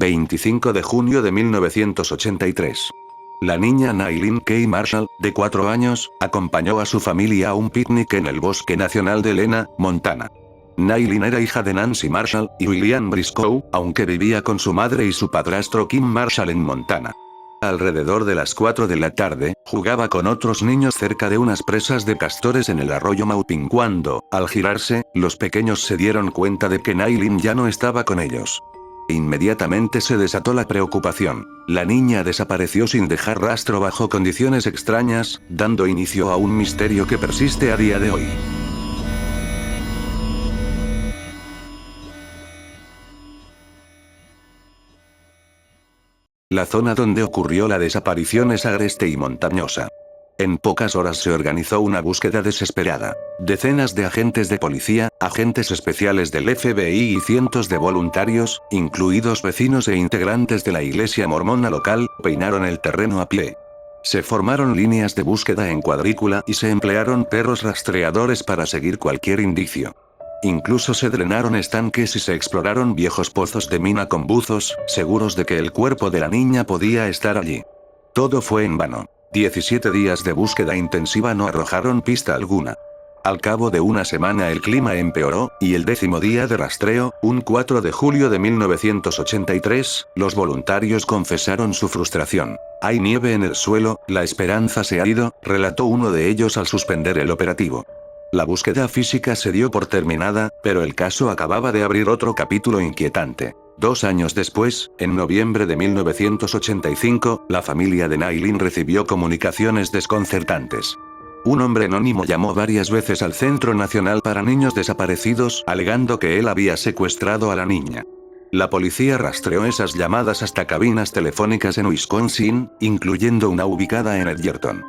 25 de junio de 1983. La niña Nailin Kay Marshall, de 4 años, acompañó a su familia a un picnic en el Bosque Nacional de Helena, Montana. Nailin era hija de Nancy Marshall y William Briscoe, aunque vivía con su madre y su padrastro Kim Marshall en Montana. Alrededor de las 4 de la tarde, jugaba con otros niños cerca de unas presas de castores en el arroyo Maupin cuando, al girarse, los pequeños se dieron cuenta de que Nailin ya no estaba con ellos. Inmediatamente se desató la preocupación. La niña desapareció sin dejar rastro bajo condiciones extrañas, dando inicio a un misterio que persiste a día de hoy. La zona donde ocurrió la desaparición es agreste y montañosa. En pocas horas se organizó una búsqueda desesperada. Decenas de agentes de policía, agentes especiales del FBI y cientos de voluntarios, incluidos vecinos e integrantes de la iglesia mormona local, peinaron el terreno a pie. Se formaron líneas de búsqueda en cuadrícula y se emplearon perros rastreadores para seguir cualquier indicio. Incluso se drenaron estanques y se exploraron viejos pozos de mina con buzos, seguros de que el cuerpo de la niña podía estar allí. Todo fue en vano. 17 días de búsqueda intensiva no arrojaron pista alguna. Al cabo de una semana el clima empeoró, y el 10º día de rastreo, un 4 de julio de 1983, los voluntarios confesaron su frustración. «Hay nieve en el suelo, la esperanza se ha ido», relató uno de ellos al suspender el operativo. La búsqueda física se dio por terminada, pero el caso acababa de abrir otro capítulo inquietante. 2 años después, en noviembre de 1985, la familia de Nailin recibió comunicaciones desconcertantes. Un hombre anónimo llamó varias veces al Centro Nacional para Niños Desaparecidos, alegando que él había secuestrado a la niña. La policía rastreó esas llamadas hasta cabinas telefónicas en Wisconsin, incluyendo una ubicada en Edgerton.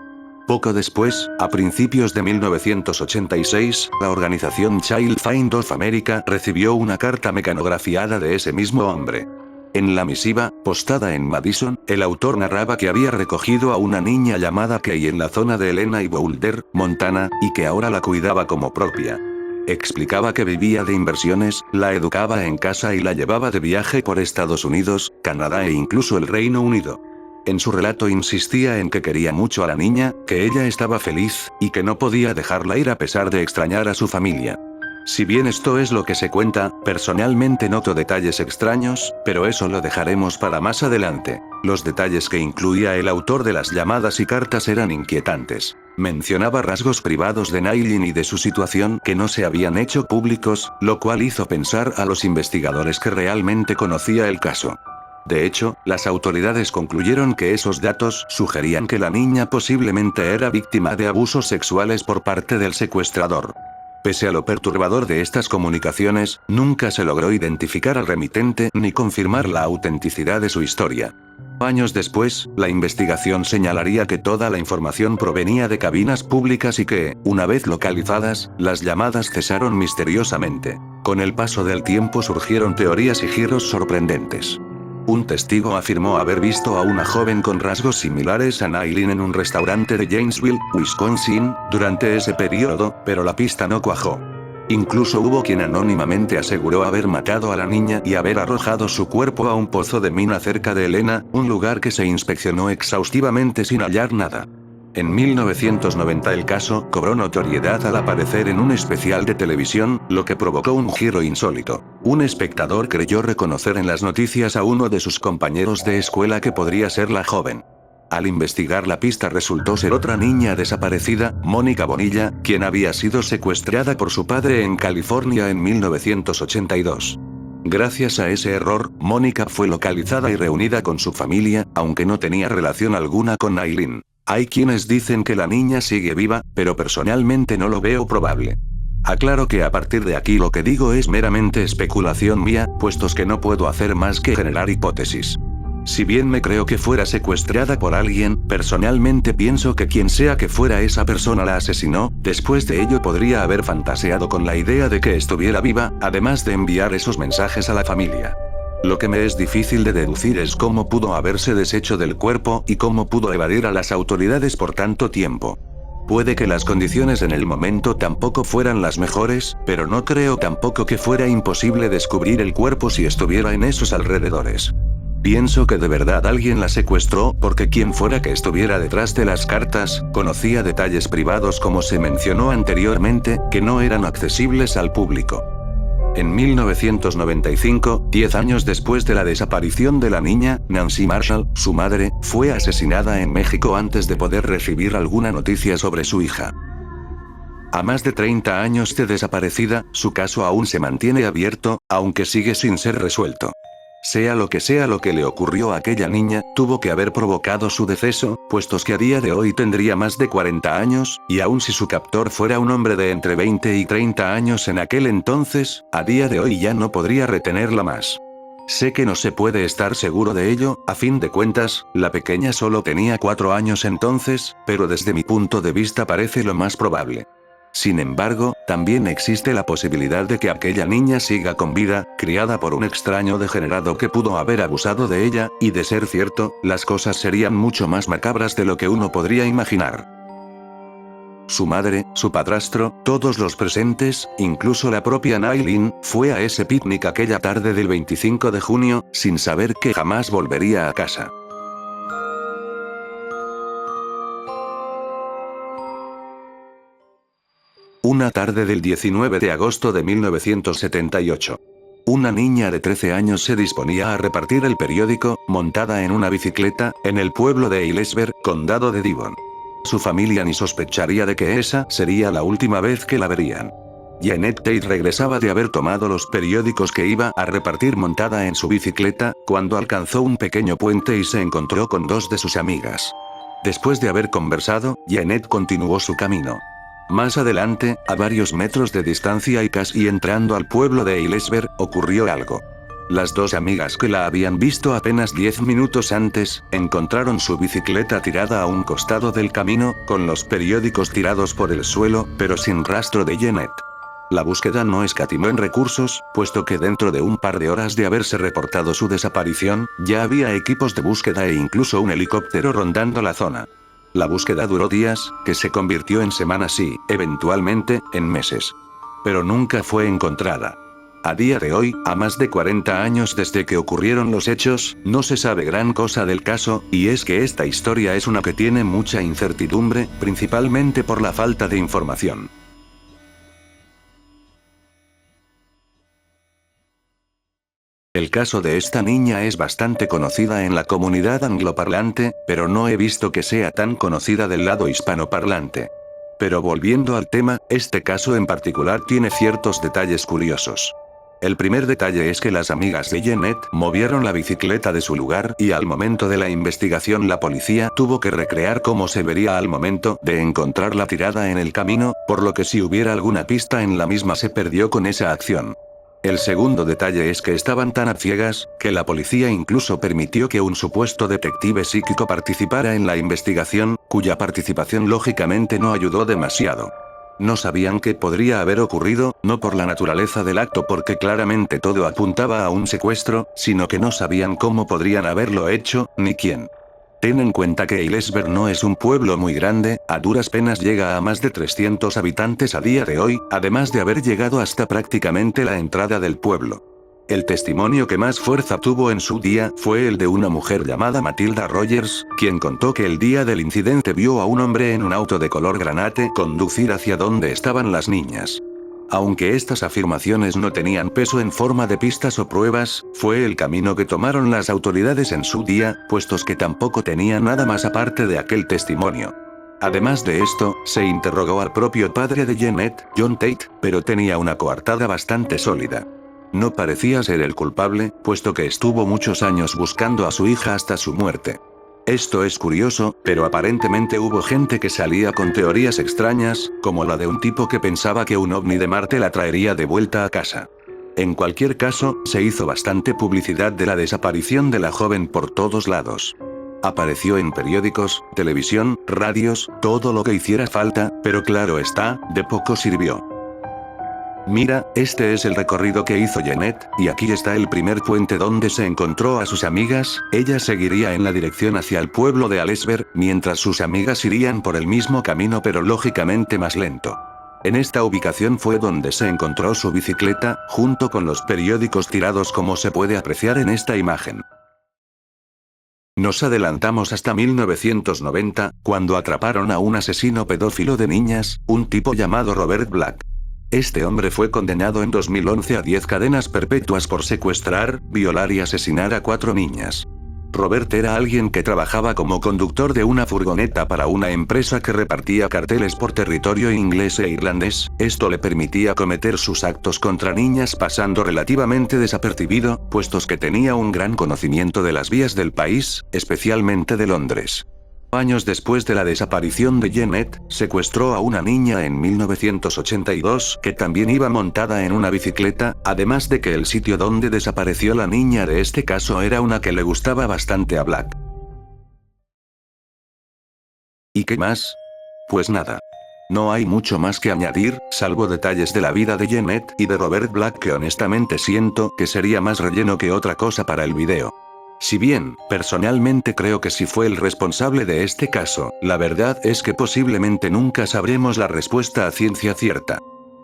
Poco después, a principios de 1986, la organización Child Find of America recibió una carta mecanografiada de ese mismo hombre. En la misiva, postada en Madison, el autor narraba que había recogido a una niña llamada Kay en la zona de Helena y Boulder, Montana, y que ahora la cuidaba como propia. Explicaba que vivía de inversiones, la educaba en casa y la llevaba de viaje por Estados Unidos, Canadá e incluso el Reino Unido. En su relato insistía en que quería mucho a la niña, que ella estaba feliz, y que no podía dejarla ir a pesar de extrañar a su familia. Si bien esto es lo que se cuenta, personalmente noto detalles extraños, pero eso lo dejaremos para más adelante. Los detalles que incluía el autor de las llamadas y cartas eran inquietantes. Mencionaba rasgos privados de Nailin y de su situación que no se habían hecho públicos, lo cual hizo pensar a los investigadores que realmente conocía el caso. De hecho, las autoridades concluyeron que esos datos sugerían que la niña posiblemente era víctima de abusos sexuales por parte del secuestrador. Pese a lo perturbador de estas comunicaciones, nunca se logró identificar al remitente ni confirmar la autenticidad de su historia. Años después, la investigación señalaría que toda la información provenía de cabinas públicas y que, una vez localizadas, las llamadas cesaron misteriosamente. Con el paso del tiempo surgieron teorías y giros sorprendentes. Un testigo afirmó haber visto a una joven con rasgos similares a Nailin en un restaurante de Janesville, Wisconsin, durante ese periodo, pero la pista no cuajó. Incluso hubo quien anónimamente aseguró haber matado a la niña y haber arrojado su cuerpo a un pozo de mina cerca de Helena, un lugar que se inspeccionó exhaustivamente sin hallar nada. En 1990 el caso cobró notoriedad al aparecer en un especial de televisión, lo que provocó un giro insólito. Un espectador creyó reconocer en las noticias a uno de sus compañeros de escuela que podría ser la joven. Al investigar la pista resultó ser otra niña desaparecida, Mónica Bonilla, quien había sido secuestrada por su padre en California en 1982. Gracias a ese error, Mónica fue localizada y reunida con su familia, aunque no tenía relación alguna con Nailin. Hay quienes dicen que la niña sigue viva, pero personalmente no lo veo probable. Aclaro que a partir de aquí lo que digo es meramente especulación mía, puestos que no puedo hacer más que generar hipótesis. Si bien me creo que fuera secuestrada por alguien, personalmente pienso que quien sea que fuera esa persona la asesinó. Después de ello podría haber fantaseado con la idea de que estuviera viva, además de enviar esos mensajes a la familia. Lo que me es difícil de deducir es cómo pudo haberse deshecho del cuerpo y cómo pudo evadir a las autoridades por tanto tiempo. Puede que las condiciones en el momento tampoco fueran las mejores, pero no creo tampoco que fuera imposible descubrir el cuerpo si estuviera en esos alrededores. Pienso que de verdad alguien la secuestró, porque quien fuera que estuviera detrás de las cartas, conocía detalles privados como se mencionó anteriormente, que no eran accesibles al público. En 1995, 10 años después de la desaparición de la niña, Nancy Marshall, su madre, fue asesinada en México antes de poder recibir alguna noticia sobre su hija. A más de 30 años de desaparecida, su caso aún se mantiene abierto, aunque sigue sin ser resuelto. Sea lo que le ocurrió a aquella niña, tuvo que haber provocado su deceso, puestos que a día de hoy tendría más de 40 años, y aun si su captor fuera un hombre de entre 20 y 30 años en aquel entonces, a día de hoy ya no podría retenerla más. Sé que no se puede estar seguro de ello, a fin de cuentas, la pequeña solo tenía 4 años entonces, pero desde mi punto de vista parece lo más probable. Sin embargo, también existe la posibilidad de que aquella niña siga con vida, criada por un extraño degenerado que pudo haber abusado de ella, y de ser cierto, las cosas serían mucho más macabras de lo que uno podría imaginar. Su madre, su padrastro, todos los presentes, incluso la propia Nailin, fue a ese picnic aquella tarde del 25 de junio, sin saber que jamás volvería a casa. Una tarde del 19 de agosto de 1978. Una niña de 13 años se disponía a repartir el periódico, montada en una bicicleta, en el pueblo de Eilesburg, condado de Devon. Su familia ni sospecharía de que esa sería la última vez que la verían. Janet Tate regresaba de haber tomado los periódicos que iba a repartir montada en su bicicleta, cuando alcanzó un pequeño puente y se encontró con dos de sus amigas. Después de haber conversado, Janet continuó su camino. Más adelante, a varios metros de distancia y casi entrando al pueblo de Eilesburg, ocurrió algo. Las dos amigas que la habían visto apenas 10 minutos antes, encontraron su bicicleta tirada a un costado del camino, con los periódicos tirados por el suelo, pero sin rastro de Janet. La búsqueda no escatimó en recursos, puesto que dentro de un par de horas de haberse reportado su desaparición, ya había equipos de búsqueda e incluso un helicóptero rondando la zona. La búsqueda duró días, que se convirtió en semanas y, eventualmente, en meses. Pero nunca fue encontrada. A día de hoy, a más de 40 años desde que ocurrieron los hechos, no se sabe gran cosa del caso, y es que esta historia es una que tiene mucha incertidumbre, principalmente por la falta de información. El caso de esta niña es bastante conocida en la comunidad angloparlante, pero no he visto que sea tan conocida del lado hispanoparlante. Pero volviendo al tema, este caso en particular tiene ciertos detalles curiosos. El primer detalle es que las amigas de Janet movieron la bicicleta de su lugar y al momento de la investigación la policía tuvo que recrear cómo se vería al momento de encontrarla tirada en el camino, por lo que si hubiera alguna pista en la misma se perdió con esa acción. El segundo detalle es que estaban tan a ciegas, que la policía incluso permitió que un supuesto detective psíquico participara en la investigación, cuya participación lógicamente no ayudó demasiado. No sabían qué podría haber ocurrido, no por la naturaleza del acto porque claramente todo apuntaba a un secuestro, sino que no sabían cómo podrían haberlo hecho, ni quién. Ten en cuenta que Eilesburg no es un pueblo muy grande, a duras penas llega a más de 300 habitantes a día de hoy, además de haber llegado hasta prácticamente la entrada del pueblo. El testimonio que más fuerza tuvo en su día fue el de una mujer llamada Matilda Rogers, quien contó que el día del incidente vio a un hombre en un auto de color granate conducir hacia donde estaban las niñas. Aunque estas afirmaciones no tenían peso en forma de pistas o pruebas, fue el camino que tomaron las autoridades en su día, puestos que tampoco tenían nada más aparte de aquel testimonio. Además de esto, se interrogó al propio padre de Janet, John Tate, pero tenía una coartada bastante sólida. No parecía ser el culpable, puesto que estuvo muchos años buscando a su hija hasta su muerte. Esto es curioso, pero aparentemente hubo gente que salía con teorías extrañas, como la de un tipo que pensaba que un ovni de Marte la traería de vuelta a casa. En cualquier caso, se hizo bastante publicidad de la desaparición de la joven por todos lados. Apareció en periódicos, televisión, radios, todo lo que hiciera falta, pero claro está, de poco sirvió. Mira, este es el recorrido que hizo Janet, y aquí está el primer puente donde se encontró a sus amigas. Ella seguiría en la dirección hacia el pueblo de Eilesburg, mientras sus amigas irían por el mismo camino pero lógicamente más lento. En esta ubicación fue donde se encontró su bicicleta, junto con los periódicos tirados como se puede apreciar en esta imagen. Nos adelantamos hasta 1990, cuando atraparon a un asesino pedófilo de niñas, un tipo llamado Robert Black. Este hombre fue condenado en 2011 a 10 cadenas perpetuas por secuestrar, violar y asesinar a 4 niñas. Robert era alguien que trabajaba como conductor de una furgoneta para una empresa que repartía carteles por territorio inglés e irlandés. Esto le permitía cometer sus actos contra niñas pasando relativamente desapercibido, puestos que tenía un gran conocimiento de las vías del país, especialmente de Londres. Años después de la desaparición de Jeanette, secuestró a una niña en 1982 que también iba montada en una bicicleta, además de que el sitio donde desapareció la niña de este caso era una que le gustaba bastante a Black. ¿Y qué más? Pues nada. No hay mucho más que añadir, salvo detalles de la vida de Jeanette y de Robert Black que honestamente siento que sería más relleno que otra cosa para el video. Si bien, personalmente creo que sí fue el responsable de este caso, la verdad es que posiblemente nunca sabremos la respuesta a ciencia cierta.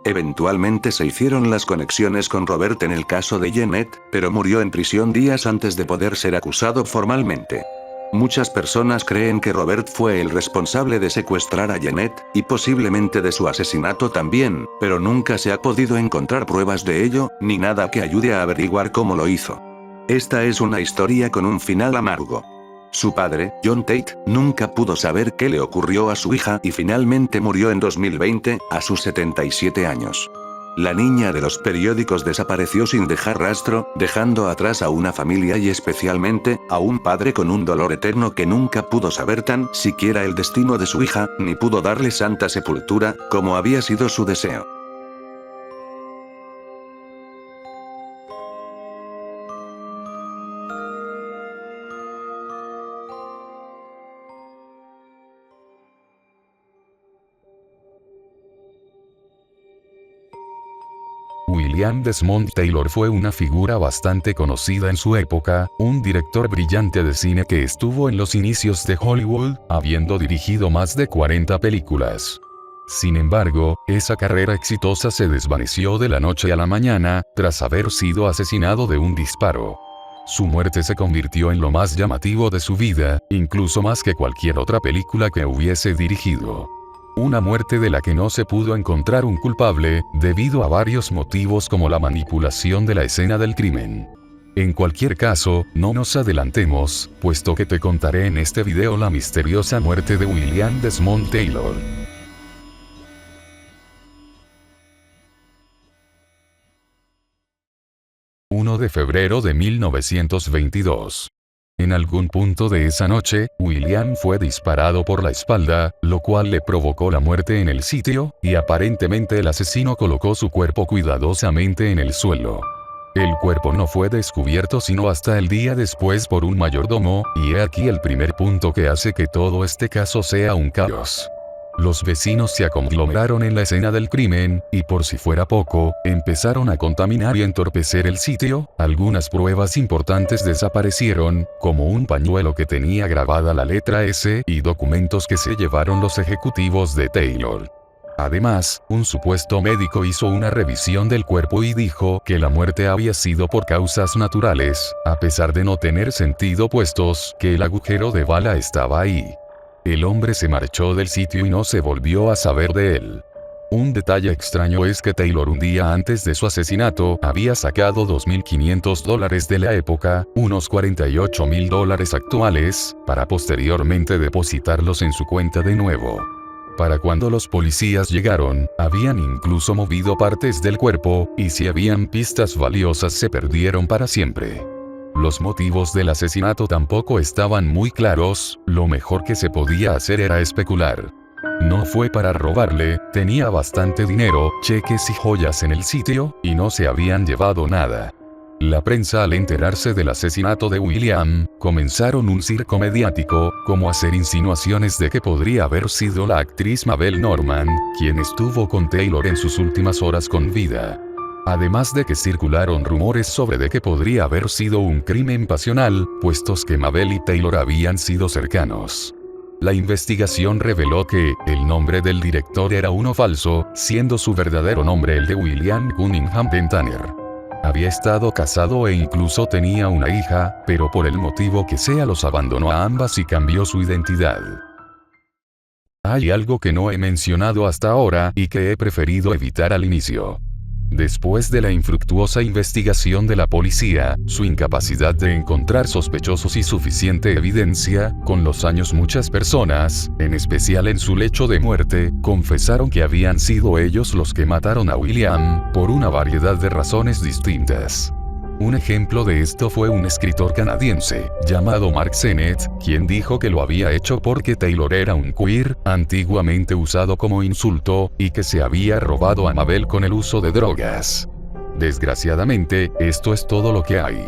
Eventualmente se hicieron las conexiones con Robert en el caso de Jeanette, pero murió en prisión días antes de poder ser acusado formalmente. Muchas personas creen que Robert fue el responsable de secuestrar a Jeanette, y posiblemente de su asesinato también, pero nunca se ha podido encontrar pruebas de ello, ni nada que ayude a averiguar cómo lo hizo. Esta es una historia con un final amargo. Su padre, John Tate, nunca pudo saber qué le ocurrió a su hija y finalmente murió en 2020, a sus 77 años. La niña de los periódicos desapareció sin dejar rastro, dejando atrás a una familia y especialmente, a un padre con un dolor eterno que nunca pudo saber tan siquiera el destino de su hija, ni pudo darle santa sepultura, como había sido su deseo. William Desmond Taylor fue una figura bastante conocida en su época, un director brillante de cine que estuvo en los inicios de Hollywood, habiendo dirigido más de 40 películas. Sin embargo, esa carrera exitosa se desvaneció de la noche a la mañana, tras haber sido asesinado de un disparo. Su muerte se convirtió en lo más llamativo de su vida, incluso más que cualquier otra película que hubiese dirigido. Una muerte de la que no se pudo encontrar un culpable, debido a varios motivos como la manipulación de la escena del crimen. En cualquier caso, no nos adelantemos, puesto que te contaré en este video la misteriosa muerte de William Desmond Taylor. 1 de febrero de 1922. En algún punto de esa noche, William fue disparado por la espalda, lo cual le provocó la muerte en el sitio, y aparentemente el asesino colocó su cuerpo cuidadosamente en el suelo. El cuerpo no fue descubierto sino hasta el día después por un mayordomo, y he aquí el primer punto que hace que todo este caso sea un caos. Los vecinos se aglomeraron en la escena del crimen, y por si fuera poco, empezaron a contaminar y entorpecer el sitio. Algunas pruebas importantes desaparecieron, como un pañuelo que tenía grabada la letra S y documentos que se llevaron los ejecutivos de Taylor. Además, un supuesto médico hizo una revisión del cuerpo y dijo que la muerte había sido por causas naturales, a pesar de no tener sentido puestos que el agujero de bala estaba ahí. El hombre se marchó del sitio y no se volvió a saber de él. Un detalle extraño es que Taylor un día antes de su asesinato había sacado $2.500 de la época, unos $48.000 actuales, para posteriormente depositarlos en su cuenta de nuevo. Para cuando los policías llegaron, habían incluso movido partes del cuerpo, y si habían pistas valiosas se perdieron para siempre. Los motivos del asesinato tampoco estaban muy claros, lo mejor que se podía hacer era especular. No fue para robarle, tenía bastante dinero, cheques y joyas en el sitio, y no se habían llevado nada. La prensa, al enterarse del asesinato de William, comenzaron un circo mediático, como hacer insinuaciones de que podría haber sido la actriz Mabel Normand, quien estuvo con Taylor en sus últimas horas con vida. Además de que circularon rumores sobre de que podría haber sido un crimen pasional, puestos que Mabel y Taylor habían sido cercanos. La investigación reveló que el nombre del director era uno falso, siendo su verdadero nombre el de William Cunningham Tanner. Había estado casado e incluso tenía una hija, pero por el motivo que sea los abandonó a ambas y cambió su identidad. Hay algo que no he mencionado hasta ahora y que he preferido evitar al inicio. Después de la infructuosa investigación de la policía, su incapacidad de encontrar sospechosos y suficiente evidencia, con los años muchas personas, en especial en su lecho de muerte, confesaron que habían sido ellos los que mataron a William, por una variedad de razones distintas. Un ejemplo de esto fue un escritor canadiense, llamado Mark Sennett, quien dijo que lo había hecho porque Taylor era un queer, antiguamente usado como insulto, y que se había robado a Mabel con el uso de drogas. Desgraciadamente, esto es todo lo que hay.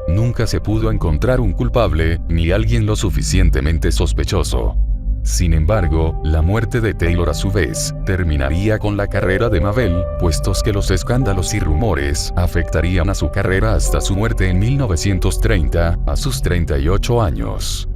Nunca se pudo encontrar un culpable, ni alguien lo suficientemente sospechoso. Sin embargo, la muerte de Taylor a su vez, terminaría con la carrera de Mabel, puestos que los escándalos y rumores afectarían a su carrera hasta su muerte en 1930, a sus 38 años.